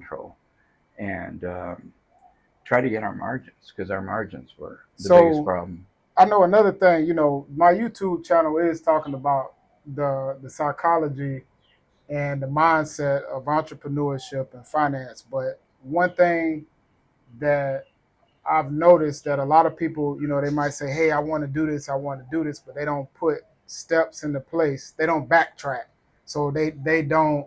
control, and try to get our margins, because our margins were the biggest problem. I know another thing, my YouTube channel is talking about the psychology and the mindset of entrepreneurship and finance. But one thing that I've noticed that a lot of people, they might say, hey, I want to do this, I want to do this, but they don't put steps into place. They don't backtrack. So they don't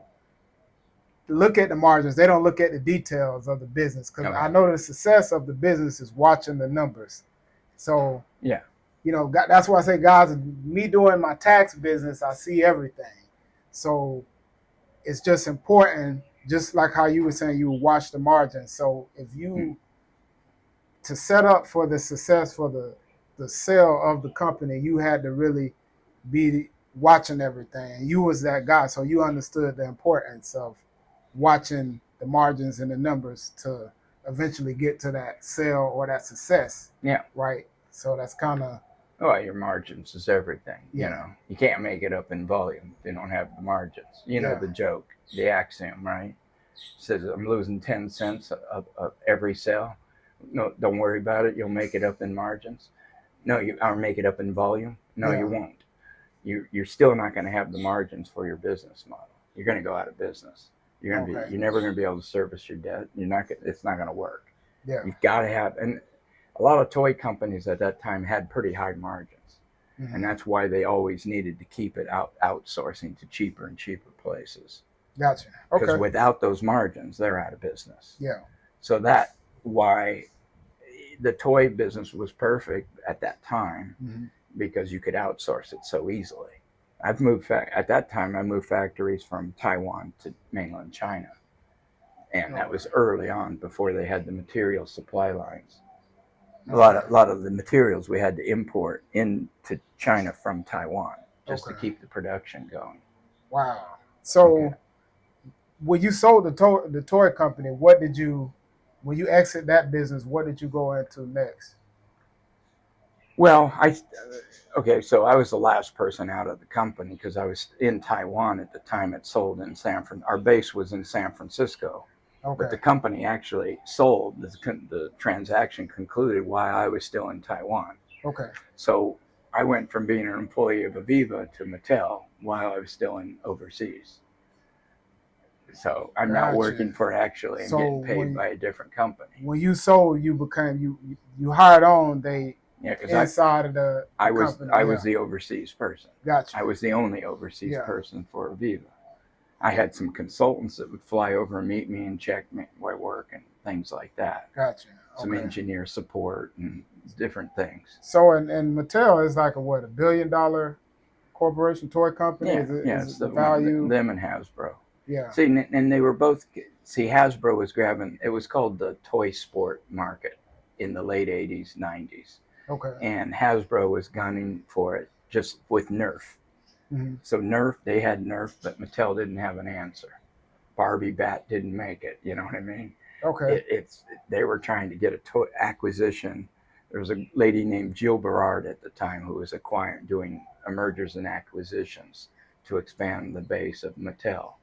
look at the margins. They don't look at the details of the business. Because I know the success of the business is watching the numbers. So, yeah, that's why I say, guys, me doing my tax business, I see everything. So it's just important, just like how you were saying, you watch the margins. So if you, to set up for the success for the sale of the company, you had to really be watching everything. You was that guy, so you understood the importance of watching the margins and the numbers to eventually get to that sale or that success. Yeah. Right. So that's kind of. Well, your margins is everything. Yeah. You can't make it up in volume if you don't have the margins. The joke, the axiom, right? It says I'm losing 10 cents of every sale. No, don't worry about it. You'll make it up in margins. No, or make it up in volume. No, you won't. You're still not going to have the margins for your business model. You're going to go out of business. You're never going to be able to service your debt. It's not going to work. Yeah. You've got to have, and a lot of toy companies at that time had pretty high margins, and that's why they always needed to keep it outsourcing to cheaper and cheaper places. Gotcha. Okay. Because without those margins, they're out of business. Yeah. So that's why the toy business was perfect at that time, because you could outsource it so easily. At that time, I moved factories from Taiwan to mainland China, and that was early on, before they had the material supply lines. A lot of the materials we had to import into China from Taiwan just to keep the production going. Wow. So when you sold the toy company, when you exit that business, what did you go into next? Well, so I was the last person out of the company, because I was in Taiwan at the time. It sold in our base was in San Francisco. Okay. But the company actually sold. The transaction concluded while I was still in Taiwan. Okay. So I went from being an employee of Aviva to Mattel while I was still overseas. So I'm not working for it actually, and getting paid by a different company. When you sold, you became you hired on inside of the company. I was the overseas person. Gotcha. I was the only overseas person for Aviva. I had some consultants that would fly over and meet me and check my work and things like that. Gotcha. Some engineer support and different things. So, and Mattel is like a $1 billion corporation, toy company? Yeah, is the value? Them and Hasbro. Yeah. See, and they were both. Hasbro was grabbing. It was called the toy sport market in the late '80s, '90s. Okay. And Hasbro was gunning for it, just with Nerf. So they had Nerf, but Mattel didn't have an answer. Barbie Bat didn't make it. You know what I mean? Okay. They were trying to get a toy acquisition. There was a lady named Jill Berard at the time who was doing mergers and acquisitions to expand the base of Mattel.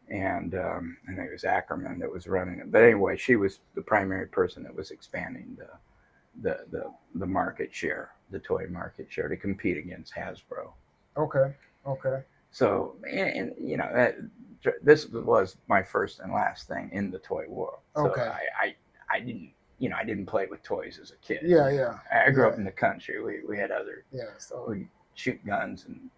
And it was Ackerman that was running it. But anyway, she was the primary person that was expanding the market share, the toy market share, to compete against Hasbro. Okay. So, and this was my first and last thing in the toy world. So okay. I didn't play with toys as a kid. Yeah. I grew up in the country. We had other. Yeah. So we shoot guns and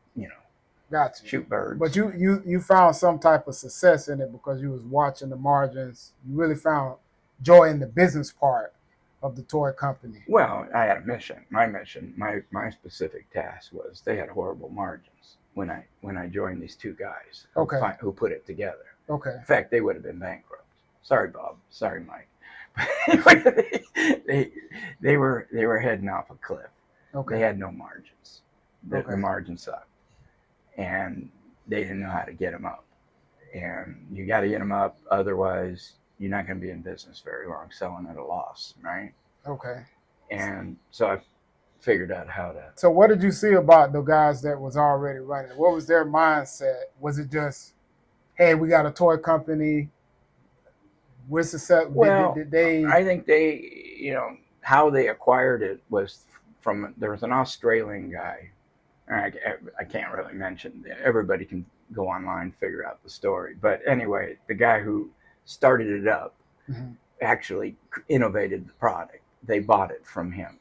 Gotcha. shoot birds. But you found some type of success in it because you was watching the margins. You really found joy in the business part of the toy company. Well, I had a mission. My specific task was they had horrible margins when I joined these two guys who put it together. Okay. In fact, they would have been bankrupt. Sorry, Bob. Sorry, Mike. they were heading off a cliff. Okay. They had no margins. The margins sucked. And they didn't know how to get them up. And you got to get them up, otherwise you're not going to be in business very long selling at a loss, right? Okay. And so I figured out how to. So what did you see about the guys that was already running? What was their mindset? Was it just, hey, we got a toy company, With success, Well, did they? I think they, how they acquired it was there was an Australian guy. I can't really mention. Everybody can go online and figure out the story. But anyway, the guy who started it up Mhm. actually innovated the product. They bought it from him,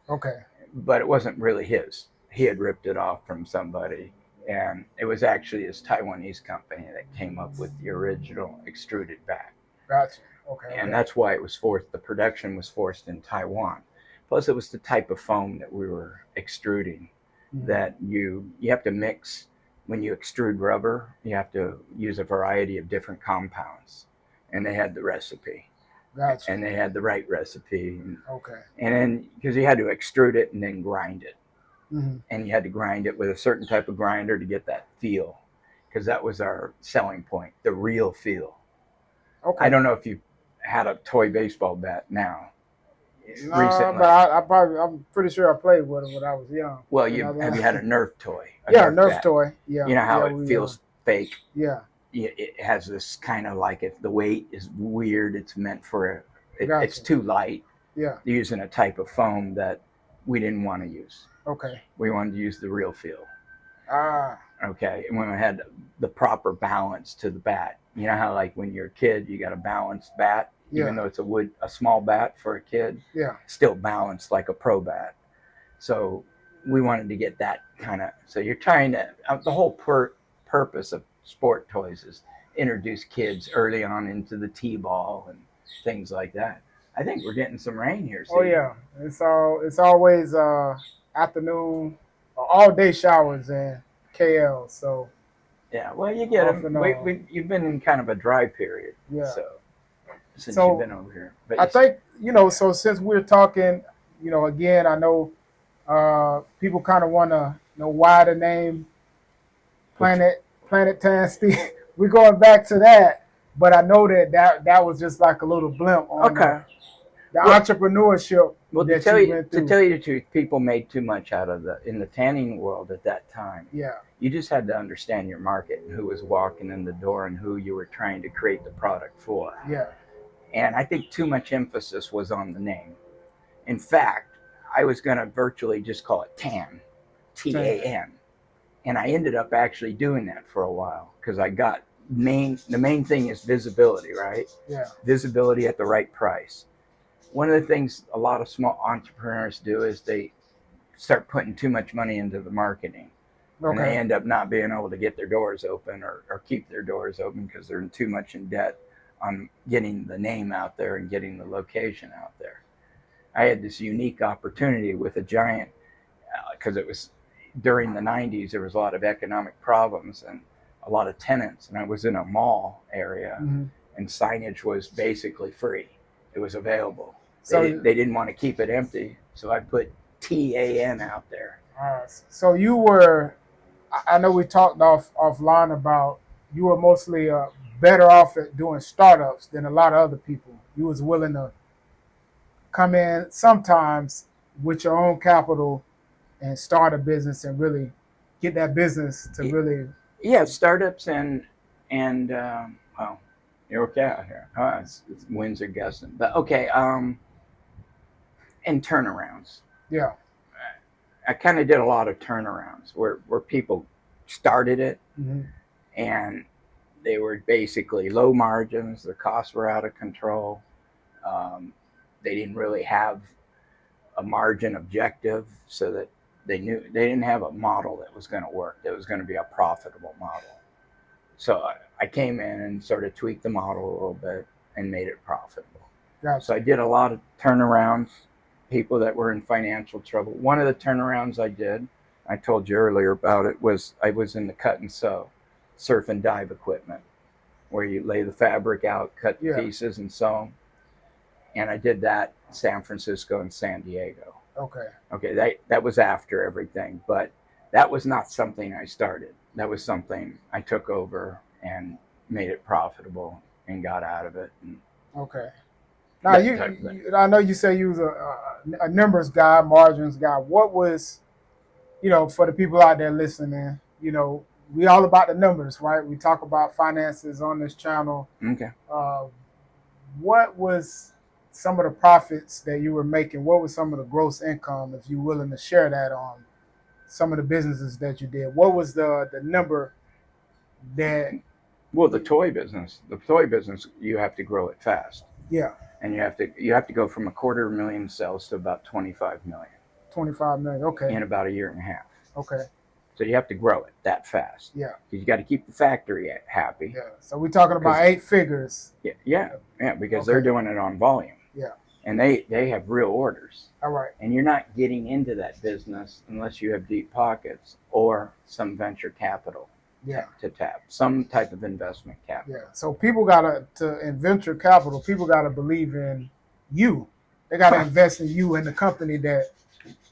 Okay, but it wasn't really his. He had ripped it off from somebody, and it was actually his Taiwanese company that came up with the original extruded bat. gotcha. Okay, And okay. that's why it was forced. The production was forced in Taiwan. Plus, it was the type of foam that we were extruding. Mhm. That you have to mix when you extrude rubber. You have to use a variety of different compounds, and they had the recipe, Gotcha. and they had the right recipe, Okay. and then because you had to extrude it and then grind it, Mm-hmm. and you had to grind it with a certain type of grinder to get that feel, because that was our selling point, the real feel. Okay. I don't know if you had a toy baseball bat now. No, Recently. but I'm pretty sure I played with it when I was young. Well, have you had a Nerf toy? Yeah, Nerf bat? toy. Yeah. You know how yeah, it feels fake? Yeah. It has this kind of like the weight is weird. It's meant for Gotcha. it's too light. Yeah. They're using a type of foam that we didn't want to use. Okay. We wanted to use the real feel. Ah. Okay, and when we had the proper balance to the bat, you know how like when you're a kid, you got a balanced bat, Yeah. even though it's a small bat for a kid, Yeah. still balanced like a pro bat. So we wanted to get that kind of. So you're trying to the whole purpose of sport toys is introduce kids early on into the t-ball and things like that. I think we're getting some rain here. Oh yeah, it's always afternoon, all day showers in KL. So yeah, well you get off them. and on. You've been in kind of a dry period. Yeah. So since So, you've been over here, but I think So since we're talking, again, I know people kind of want to know why the name Planet Tan Steel. We're going back to that, but I know that was just like a little blimp on okay. the entrepreneurship. Well, that to tell you went through. the truth, people made too much out of in the tanning world at that time. Yeah. You just had to understand your market and who was walking in the door and who you were trying to create the product for. Yeah. And I think too much emphasis was on the name. In fact, I was going to virtually just call it TAN, T-A-N. And I ended up actually doing that for a while because I got the main thing is visibility, right? Yeah. Visibility at the right price. One of the things a lot of small entrepreneurs do is they start putting too much money into the marketing. Okay. And they end up not being able to get their doors open or keep their doors open because they're too much in debt on getting the name out there and getting the location out there. I had this unique opportunity with a giant, because it was during the 90s, there was a lot of economic problems and a lot of tenants. And I was in a mall area, mm-hmm. and signage was basically free. It was available. So they didn't want to keep it empty. So I put TAN out there. So you were, I know we talked offline about you were mostly better off at doing startups than a lot of other people. You was willing to come in sometimes with your own capital and start a business and really get that business to really. Yeah, startups and well, you're okay out here. It's winds are gusting, but okay. And turnarounds. Yeah. I kind of did a lot of turnarounds where people started it, mm-hmm. and they were basically low margins. Their costs were out of control. They didn't really have a margin objective, so that they didn't have a model that was going to work. That was going to be a profitable model. So I came in and sort of tweaked the model a little bit and made it profitable. Gotcha. So I did a lot of turnarounds. People that were in financial trouble. One of the turnarounds I did, I told you earlier about it, was I was in the cut and sew, surf and dive equipment, where you lay the fabric out, cut the pieces, and sew them. And I did that in San Francisco and San Diego. Okay, that was after everything, but that was not something I started. That was something I took over and made it profitable and got out of it. Okay. Now, I know you say you was a numbers guy, margins guy. What was, for the people out there listening, we all about the numbers, right? We talk about finances on this channel. Okay. what was some of the profits that you were making? What was some of the gross income, if you're willing to share that on some of the businesses that you did? What was the number that? Well, the toy business, you have to grow it fast, Yeah, and you have to go from 250,000 sales to about 25 million 25 million. Okay, in about a year and a half. okay, So you have to grow it that fast. yeah, You got to keep the factory happy. yeah. So we're talking about 8 figures. Yeah, because they're Okay. doing it on volume. Yeah. And they have real orders. All right. And you're not getting into that business unless you have deep pockets or some venture capital Yeah. to tap, some type of investment capital. Yeah. So people in venture capital, people gotta believe in you. They gotta invest in you and the company that,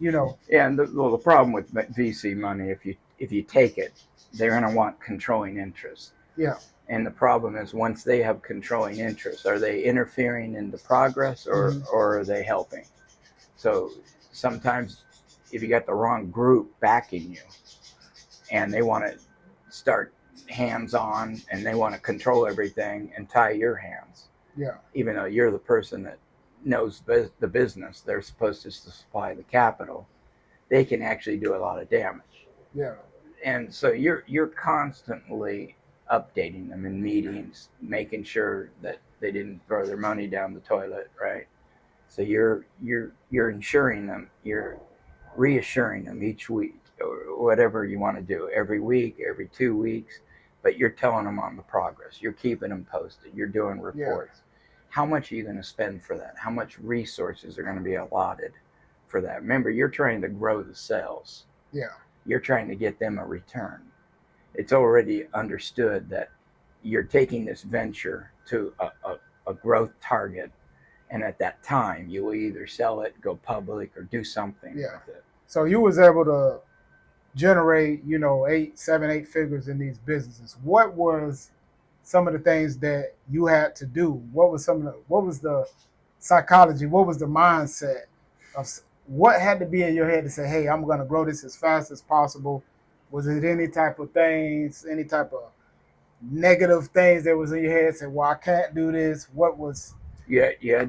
you know. Yeah, and the problem with VC money, if you take it, they're going to want controlling interest. Yeah. And the problem is, once they have controlling interest, are they interfering in the progress, or are they helping? So sometimes, if you got the wrong group backing you, and they want to start hands on, and they want to control everything and tie your hands, Yeah. even though you're the person that knows the business, they're supposed to supply the capital. They can actually do a lot of damage. Yeah. And so you're constantly updating them in meetings, making sure that they didn't throw their money down the toilet, right? So you're ensuring them, you're reassuring them each week, or whatever you want to do, every week, every 2 weeks, but you're telling them on the progress. You're keeping them posted. You're doing reports. How much are you going to spend for that? How much resources are going to be allotted for that? Remember, you're trying to grow the sales. Yeah. You're trying to get them a return. It's already understood that you're taking this venture to a growth target, and at that time you will either sell it, go public, or do something with it. So you was able to generate, 8 figures in these businesses. What was some of the things that you had to do? What was the psychology? What was the mindset of what had to be in your head to say, hey, I'm going to grow this as fast as possible? Was it any type of things, any type of negative things that was in your head? Say, well, I can't do this. What was? Yeah, you had to